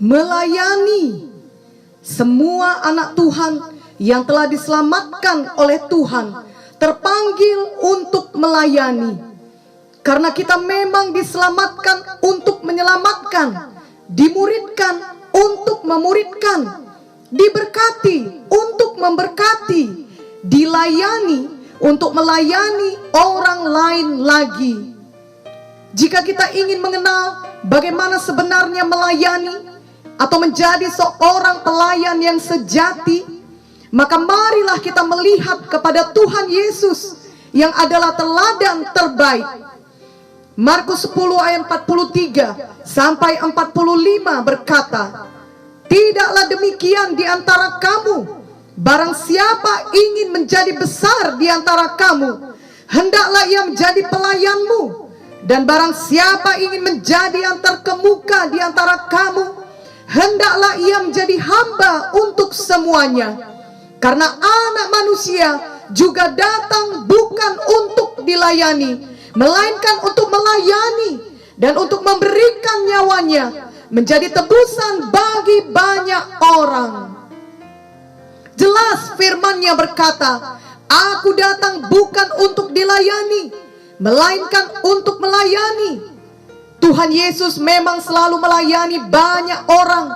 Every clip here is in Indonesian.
melayani semua anak Tuhan yang telah diselamatkan oleh Tuhan, terpanggil untuk melayani. Karena kita memang diselamatkan untuk menyelamatkan, dimuridkan untuk memuridkan, diberkati untuk memberkati, dilayani untuk melayani orang lain lagi. Jika kita ingin mengenal bagaimana sebenarnya melayani atau menjadi seorang pelayan yang sejati, maka marilah kita melihat kepada Tuhan Yesus yang adalah teladan terbaik. Markus 10 ayat 43 sampai 45 berkata, "Tidaklah demikian di antara kamu. Barang siapa ingin menjadi besar di antara kamu, hendaklah ia menjadi pelayanmu. Dan barang siapa ingin menjadi yang terkemuka di antara kamu, hendaklah ia menjadi hamba untuk semuanya. Karena Anak Manusia juga datang bukan untuk dilayani, melainkan untuk melayani dan untuk memberikan nyawanya menjadi tebusan bagi banyak orang." Jelas firman-Nya berkata, "Aku datang bukan untuk dilayani, melainkan untuk melayani." Tuhan Yesus memang selalu melayani banyak orang.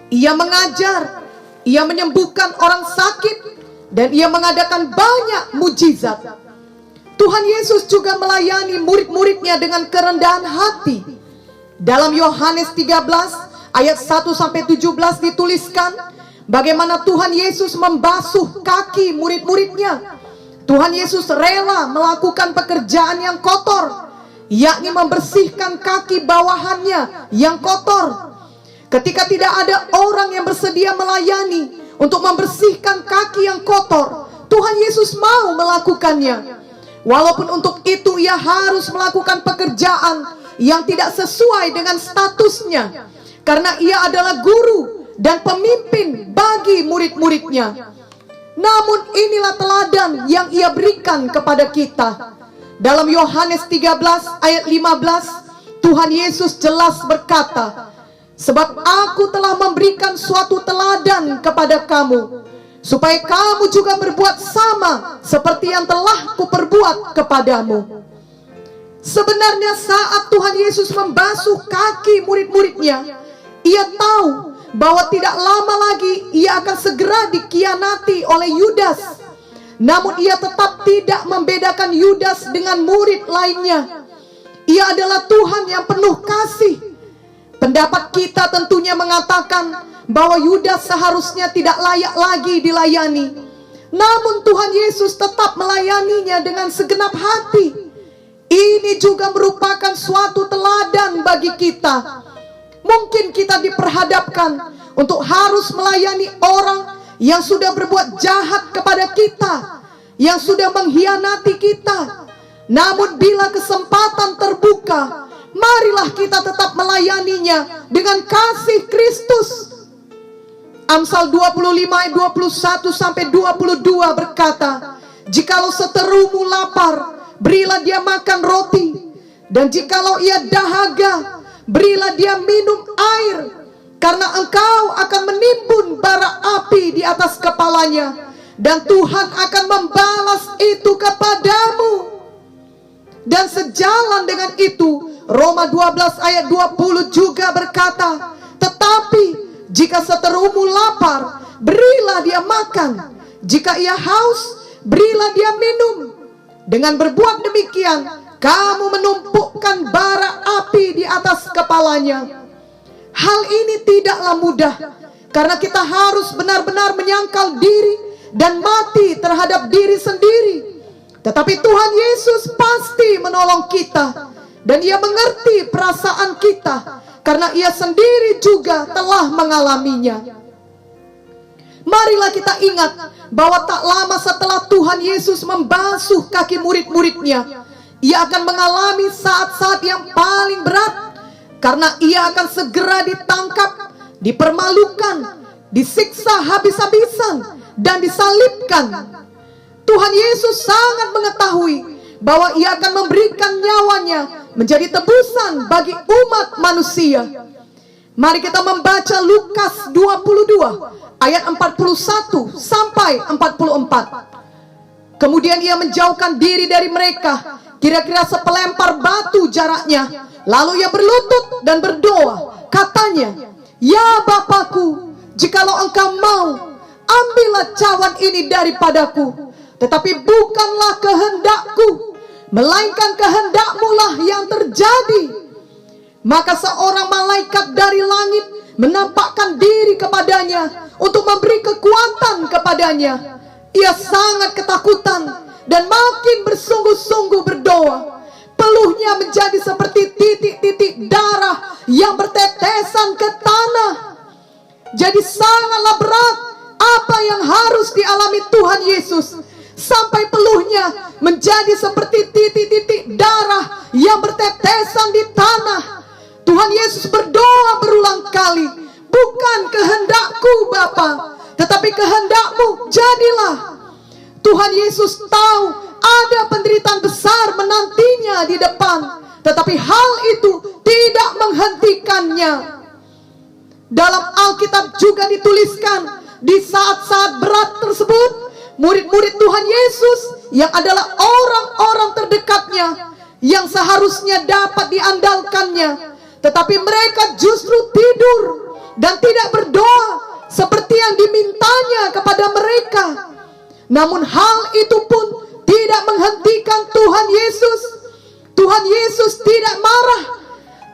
Ia mengajar, Ia menyembuhkan orang sakit, dan Ia mengadakan banyak mujizat. Tuhan Yesus juga melayani murid-muridnya dengan kerendahan hati. Dalam Yohanes 13 ayat 1 sampai 17 dituliskan bagaimana Tuhan Yesus membasuh kaki murid-muridnya. Tuhan Yesus rela melakukan pekerjaan yang kotor, yakni membersihkan kaki bawahannya yang kotor. Ketika tidak ada orang yang bersedia melayani untuk membersihkan kaki yang kotor, Tuhan Yesus mau melakukannya. Walaupun untuk itu Ia harus melakukan pekerjaan yang tidak sesuai dengan statusnya, karena Ia adalah guru dan pemimpin bagi murid-muridnya. Namun inilah teladan yang Ia berikan kepada kita. Dalam Yohanes 13 ayat 15, Tuhan Yesus jelas berkata, "Sebab Aku telah memberikan suatu teladan kepada kamu, supaya kamu juga berbuat sama seperti yang telah Kuperbuat kepadamu." Sebenarnya saat Tuhan Yesus membasuh kaki murid-muridnya, Ia tahu bahwa tidak lama lagi Ia akan segera dikhianati oleh Yudas. Namun Ia tetap tidak membedakan Yudas dengan murid lainnya. Ia adalah Tuhan yang penuh kasih. Pendapat kita tentunya mengatakan bahwa Yudas seharusnya tidak layak lagi dilayani. Namun Tuhan Yesus tetap melayaninya dengan segenap hati. Ini juga merupakan suatu teladan bagi kita. Mungkin kita diperhadapkan untuk harus melayani orang yang sudah berbuat jahat kepada kita, yang sudah mengkhianati kita. Namun bila kesempatan terbuka, marilah kita tetap melayaninya dengan kasih Kristus. Amsal 25 ayat 21 sampai 22 berkata, "Jikalau seterumu lapar, berilah dia makan roti, dan jikalau ia dahaga, berilah dia minum air, karena engkau akan menimbun bara api di atas kepalanya, dan Tuhan akan membalas itu kepadamu." Dan sejalan dengan itu, Roma 12 ayat 20 juga berkata, "Tetapi jika seterumu lapar, berilah dia makan. Jika ia haus, berilah dia minum. Dengan berbuat demikian, kamu menumpukkan bara api di atas kepalanya." Hal ini tidaklah mudah, karena kita harus benar-benar menyangkal diri dan mati terhadap diri sendiri. Tetapi Tuhan Yesus pasti menolong kita, dan Ia mengerti perasaan kita, karena Ia sendiri juga telah mengalaminya. Marilah kita ingat bahwa tak lama setelah Tuhan Yesus membasuh kaki murid-muridnya, Ia akan mengalami saat-saat yang paling berat, karena Ia akan segera ditangkap, dipermalukan, disiksa habis-habisan, dan disalibkan. Tuhan Yesus sangat mengetahui bahwa Ia akan memberikan nyawanya menjadi tebusan bagi umat manusia. Mari kita membaca Lukas 22 ayat 41 sampai 44. Kemudian ia menjauhkan diri dari mereka, kira-kira sepelempar batu jaraknya. Lalu ia berlutut dan berdoa. Katanya, "Ya Bapakku, jikalau engkau mau, ambillah cawan ini daripadaku. Tetapi bukanlah kehendakku, melainkan kehendak-Mu lah yang terjadi." Maka seorang malaikat dari langit menampakkan diri kepadanya untuk memberi kekuatan kepadanya. Ia sangat ketakutan dan makin bersungguh-sungguh berdoa. Peluhnya menjadi seperti titik-titik darah yang bertetesan ke tanah. Jadi sangatlah berat apa yang harus dialami Tuhan Yesus, sampai peluhnya menjadi seperti titik-titik darah yang bertetesan di tanah. Tuhan Yesus berdoa berulang kali, "Bukan kehendak-Ku Bapa, tetapi kehendak-Mu jadilah." Tuhan Yesus tahu ada penderitaan besar menantinya di depan, tetapi hal itu tidak menghentikannya. Dalam Alkitab juga dituliskan, di saat-saat berat tersebut, murid-murid Tuhan Yesus yang adalah orang-orang terdekatnya, yang seharusnya dapat diandalkannya, tetapi mereka justru tidur dan tidak berdoa seperti yang dimintanya kepada mereka. Namun hal itu pun tidak menghentikan Tuhan Yesus. Tuhan Yesus tidak marah.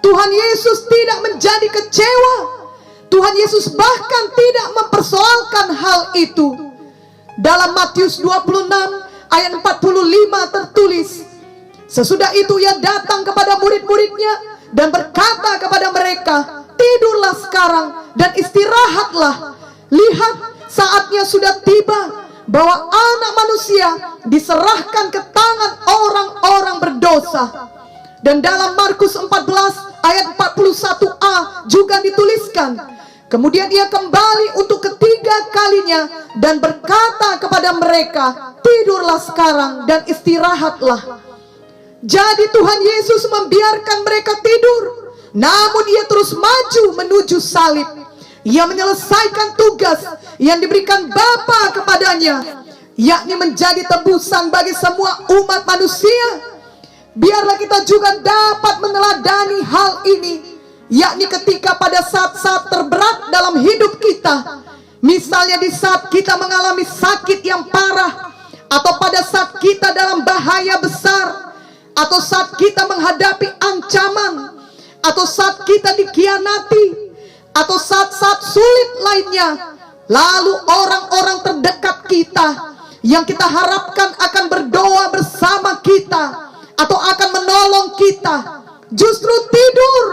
Tuhan Yesus tidak menjadi kecewa. Tuhan Yesus bahkan tidak mempersoalkan hal itu. Dalam Matius 26 ayat 45 tertulis, "Sesudah itu ia datang kepada murid-muridnya dan berkata kepada mereka, 'Tidurlah sekarang dan istirahatlah. Lihat, saatnya sudah tiba bahwa Anak Manusia diserahkan ke tangan orang-orang berdosa.'" Dan dalam Markus 14 ayat 41a juga dituliskan, "Kemudian ia kembali untuk ketiga kalinya dan berkata kepada mereka, 'Tidurlah sekarang dan istirahatlah.'" Jadi Tuhan Yesus membiarkan mereka tidur, namun ia terus maju menuju salib. Ia menyelesaikan tugas yang diberikan Bapa kepadanya, yakni menjadi tebusan bagi semua umat manusia. Biarlah kita juga dapat meneladani hal ini, yakni ketika pada saat-saat terberat dalam hidup kita, misalnya di saat kita mengalami sakit yang parah, atau pada saat kita dalam bahaya besar, atau saat kita menghadapi ancaman, atau saat kita dikhianati, atau saat-saat sulit lainnya. Lalu orang-orang terdekat kita yang kita harapkan akan berdoa bersama kita atau akan menolong kita, justru tidur,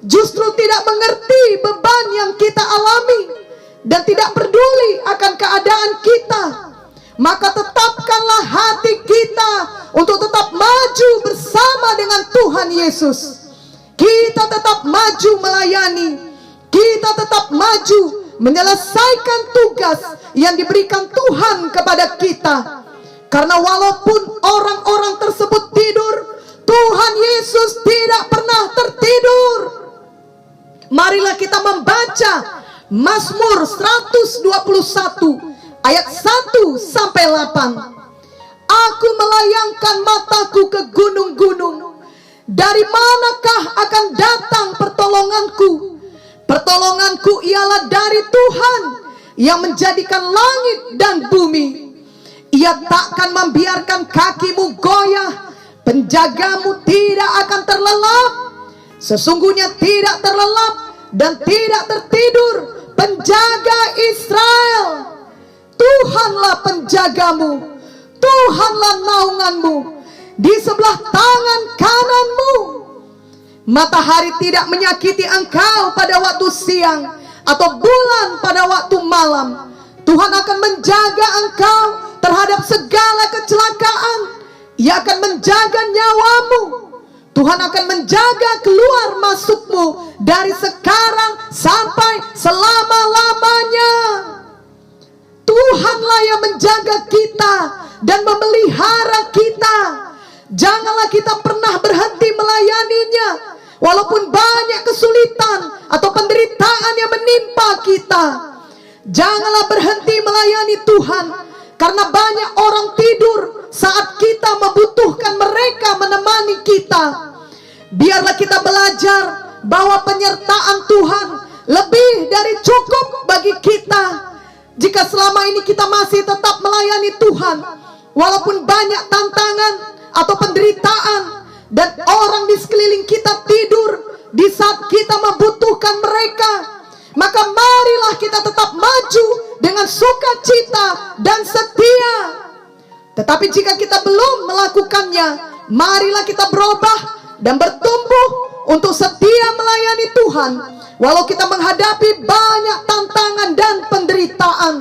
justru tidak mengerti beban yang kita alami, dan tidak peduli akan keadaan kita. Maka tetapkanlah hati kita untuk tetap maju bersama dengan Tuhan Yesus. Kita tetap maju melayani, kita tetap maju menyelesaikan tugas yang diberikan Tuhan kepada kita. Karena walaupun orang-orang tersebut tidur, Tuhan Yesus tidak pernah tertidur. Marilah kita membaca Mazmur 121 ayat 1 sampai 8. "Aku melayangkan mataku ke gunung-gunung. Dari manakah akan datang pertolonganku? Pertolonganku ialah dari Tuhan yang menjadikan langit dan bumi. Ia takkan membiarkan kakimu goyah, penjagamu tidak akan terlelap. Sesungguhnya tidak terlelap dan tidak tertidur penjaga Israel. Tuhanlah penjagamu, Tuhanlah naunganmu di sebelah tangan kananmu. Matahari tidak menyakiti engkau pada waktu siang, atau bulan pada waktu malam. Tuhan akan menjaga engkau terhadap segala kecelakaan. Ia akan menjaga nyawamu. Tuhan akan menjaga keluar masukmu dari sekarang sampai selama-lamanya. Tuhanlah yang menjaga kita dan memelihara kita. Janganlah kita pernah berhenti melayaninya. walaupun banyak kesulitan atau penderitaan yang menimpa kita, janganlah berhenti melayani Tuhan, karena banyak orang tidur saat kita membutuhkan mereka menemani kita. Biarlah kita belajar bahwa penyertaan Tuhan lebih dari cukup bagi kita. Jika selama ini kita masih tetap melayani Tuhan, walaupun banyak tantangan atau penderitaan, dan orang di sekeliling kita tidur di saat kita membutuhkan mereka, maka marilah kita tetap maju dengan sukacita dan setia. Tetapi jika kita belum melakukannya, marilah kita berubah dan bertumbuh untuk setia melayani Tuhan, walau kita menghadapi banyak tantangan dan penderitaan.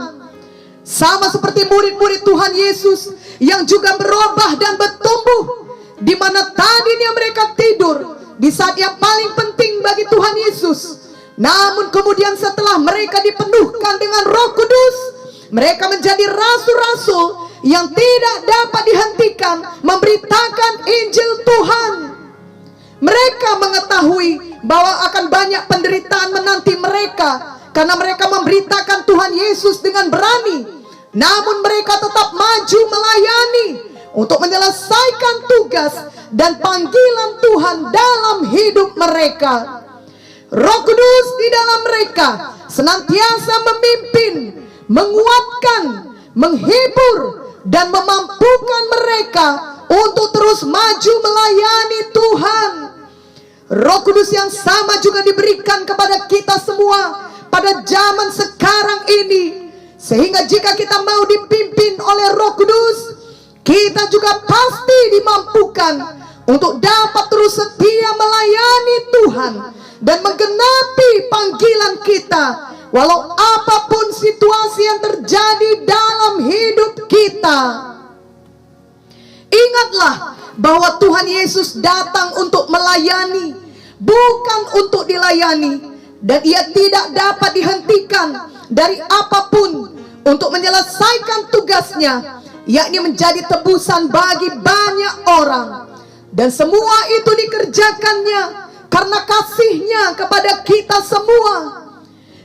Sama seperti murid-murid Tuhan Yesus yang juga berubah dan bertumbuh, di mana tadinya mereka tidur di saat yang paling penting bagi Tuhan Yesus. Namun kemudian setelah mereka dipenuhkan dengan Roh Kudus, mereka menjadi rasul-rasul yang tidak dapat dihentikan memberitakan Injil Tuhan. Mereka mengetahui bahwa akan banyak penderitaan menanti mereka karena mereka memberitakan Tuhan Yesus dengan berani. Namun mereka tetap maju melayani untuk menyelesaikan tugas dan panggilan Tuhan dalam hidup mereka. Roh Kudus di dalam mereka senantiasa memimpin, menguatkan, menghibur, dan memampukan mereka untuk terus maju melayani Tuhan. Roh Kudus yang sama juga diberikan kepada kita semua pada zaman sekarang ini, sehingga jika kita mau dipimpin oleh Roh Kudus, kita juga pasti dimampukan untuk dapat terus setia melayani Tuhan dan menggenapi panggilan kita, walau apapun situasi yang terjadi dalam hidup kita. Ingatlah bahwa Tuhan Yesus datang untuk melayani, bukan untuk dilayani, dan Ia tidak dapat dihentikan dari apapun untuk menyelesaikan tugasnya, yakni menjadi tebusan bagi banyak orang. Dan semua itu dikerjakannya karena kasih-Nya kepada kita semua.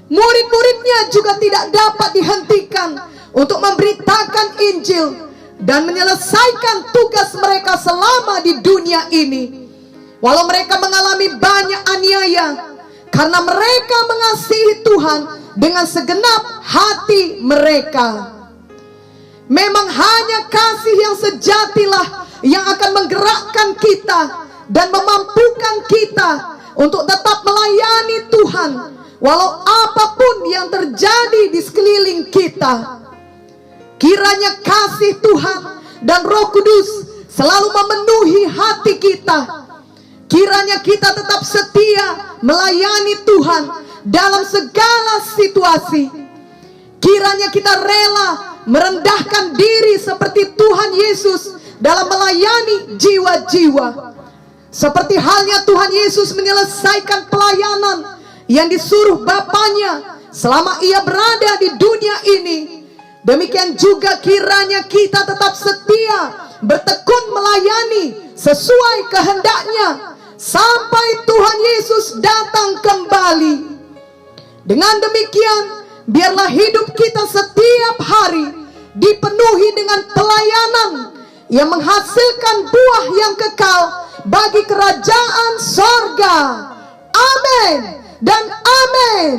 Murid-muridnya juga tidak dapat dihentikan untuk memberitakan Injil dan menyelesaikan tugas mereka selama di dunia ini, walau mereka mengalami banyak aniaya, karena mereka mengasihi Tuhan dengan segenap hati mereka. Memang hanya kasih yang sejatilah yang akan menggerakkan kita dan memampukan kita untuk tetap melayani Tuhan, walau apapun yang terjadi di sekeliling kita. Kiranya kasih Tuhan dan Roh Kudus selalu memenuhi hati kita. Kiranya kita tetap setia melayani Tuhan dalam segala situasi. Kiranya kita rela merendahkan diri seperti Tuhan Yesus dalam melayani jiwa-jiwa. Seperti halnya Tuhan Yesus menyelesaikan pelayanan yang disuruh Bapaknya selama Ia berada di dunia ini, demikian juga kiranya kita tetap setia bertekun melayani sesuai kehendak-Nya sampai Tuhan Yesus datang kembali. Dengan demikian, biarlah hidup kita setiap hari dipenuhi dengan pelayanan yang menghasilkan buah yang kekal bagi kerajaan sorga. Amin dan amin.